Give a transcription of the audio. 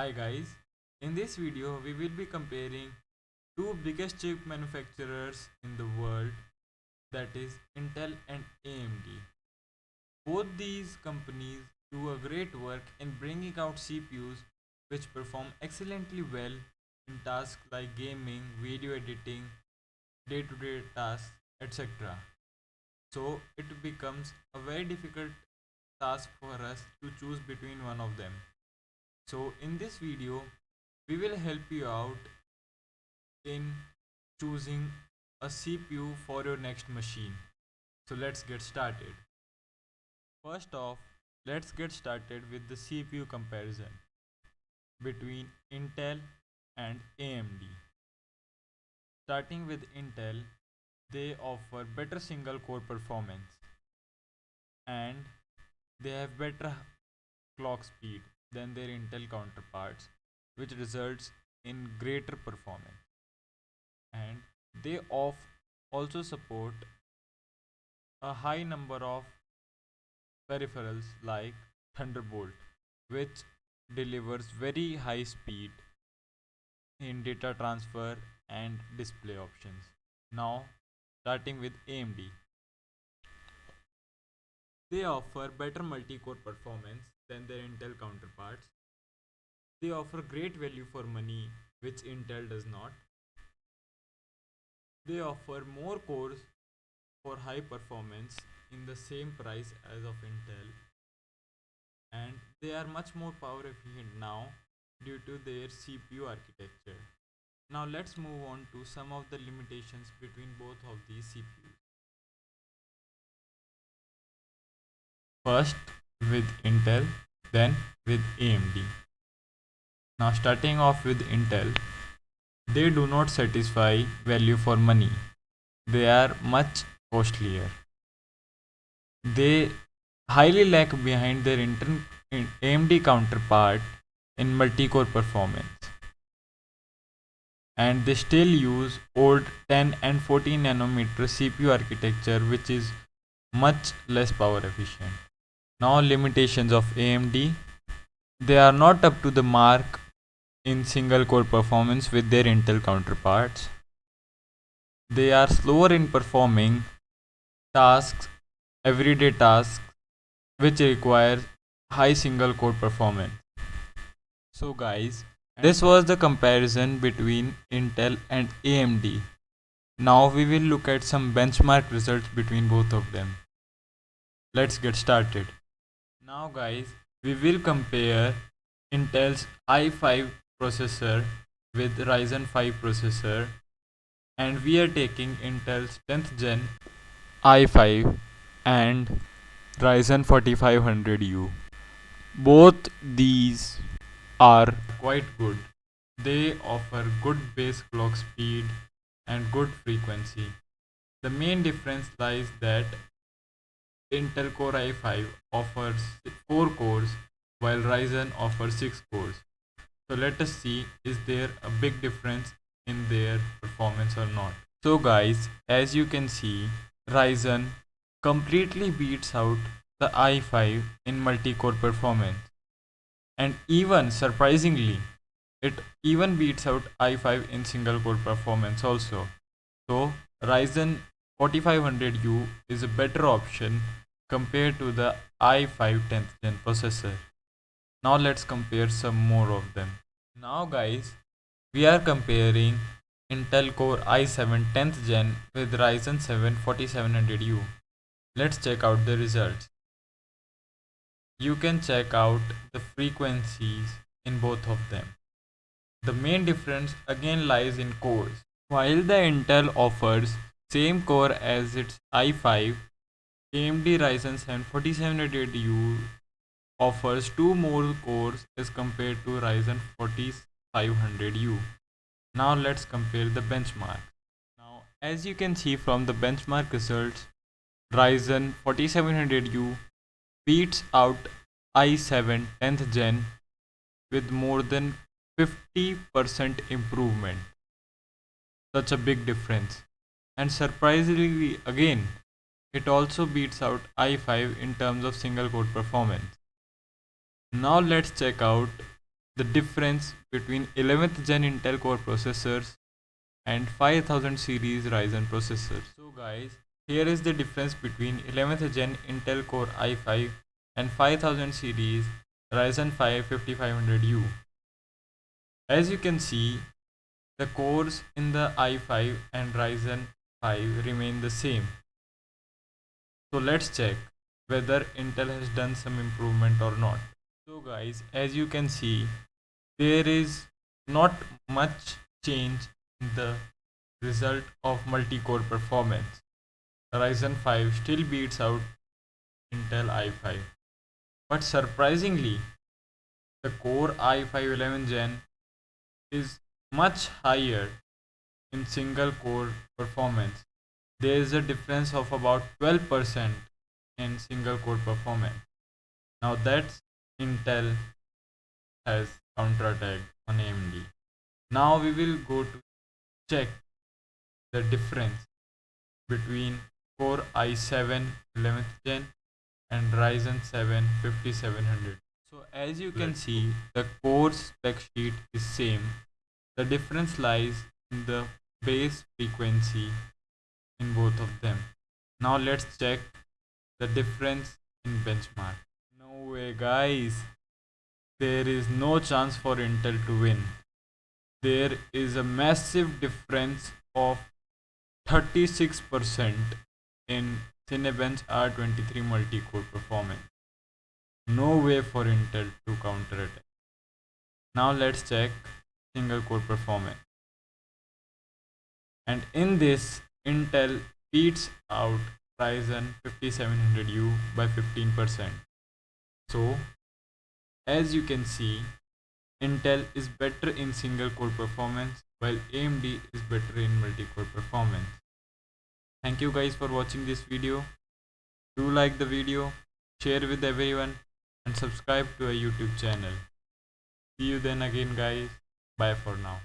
Hi guys, in this video we will be comparing two biggest chip manufacturers in the world, that is Intel and AMD. Both these companies do a great work in bringing out CPUs which perform excellently well in tasks like gaming, video editing, day-to-day tasks, etc. So it becomes a very difficult task for us to choose between one of them. So in this video we will help you out in choosing a CPU for your next machine. So let's get started. First off, let's get started with the CPU comparison between Intel and AMD. Starting with Intel, they offer better single core performance and they have better clock speed than their Intel counterparts, which results in greater performance. And they also support a high number of peripherals like Thunderbolt, which delivers very high speed in data transfer and display options. Now, starting with AMD, they offer better multi-core performance than their Intel counterparts. They offer great value for money, which Intel does not. They offer more cores for high performance in the same price as of Intel, and they are much more power efficient now due to their CPU architecture. Now let's move on to some of the limitations between both of these CPUs. First with Intel, then with AMD. Now starting off with Intel, they do not satisfy value for money. They are much costlier. They highly lag behind their AMD counterpart in multi-core performance, and they still use old 10 and 14 nanometer CPU architecture, which is much less power efficient. Now limitations of AMD, they are not up to the mark in single core performance with their Intel counterparts. They are slower in performing tasks, everyday tasks, which require high single core performance. So guys, this was the comparison between Intel and AMD. Now we will look at some benchmark results between both of them. Let's get started. Now guys, we will compare Intel's i5 processor with Ryzen 5 processor, and we are taking Intel's 10th gen i5 and Ryzen 4500U. Both these are quite good. They offer good base clock speed and good frequency. The main difference lies that Intel Core i5 offers 4 cores while Ryzen offers 6 cores. So let us see, is there a big difference in their performance or not. So guys, as you can see, Ryzen completely beats out the i5 in multi-core performance, and even surprisingly it even beats out i5 in single core performance also. So Ryzen 4500U is a better option compared to the i5 10th gen processor. Now let's compare some more of them. Now guys, we are comparing Intel Core i7 10th gen with Ryzen 7 4700U. Let's check out the results. You can check out the frequencies in both of them. The main difference again lies in cores. While the Intel offers same core as its i5, AMD Ryzen 7 4700U offers 2 more cores as compared to Ryzen 4500U. Now let's compare the benchmark. Now as you can see from the benchmark results, Ryzen 4700U beats out i7 10th gen with more than 50% improvement. Such a big difference. And surprisingly again, it also beats out i5 in terms of single core performance. Now let's check out the difference between 11th gen Intel core processors and 5000 series Ryzen processors. So guys, here is the difference between 11th gen Intel Core i5 and 5000 series Ryzen 5 5500U. As you can see, the cores in the i5 and Ryzen 5 remain the same. So let's check whether Intel has done some improvement or not. So guys, as you can see, there is not much change in the result of multi-core performance. Ryzen 5 still beats out Intel i5. But surprisingly, the Core i5 11th Gen is much higher in single core performance. There is a difference of about 12% in single core performance. Now that's Intel has counterattacked on AMD. Now we will go to check the difference between Core i7 11th Gen and Ryzen 7 5700. So as you can see, the core spec sheet is same. The difference lies in the base frequency in both of them. Now let's check the difference in benchmark. No way guys, there is no chance for Intel to win. There is a massive difference of 36% in Cinebench R23 multi-core performance. No way for Intel to counterattack. Now let's check single core performance. And in this, Intel beats out Ryzen 5700U by 15%. So, as you can see, Intel is better in single core performance while AMD is better in multi-core performance. Thank you guys for watching this video. Do like the video, share with everyone and subscribe to our YouTube channel. See you then again guys. Bye for now.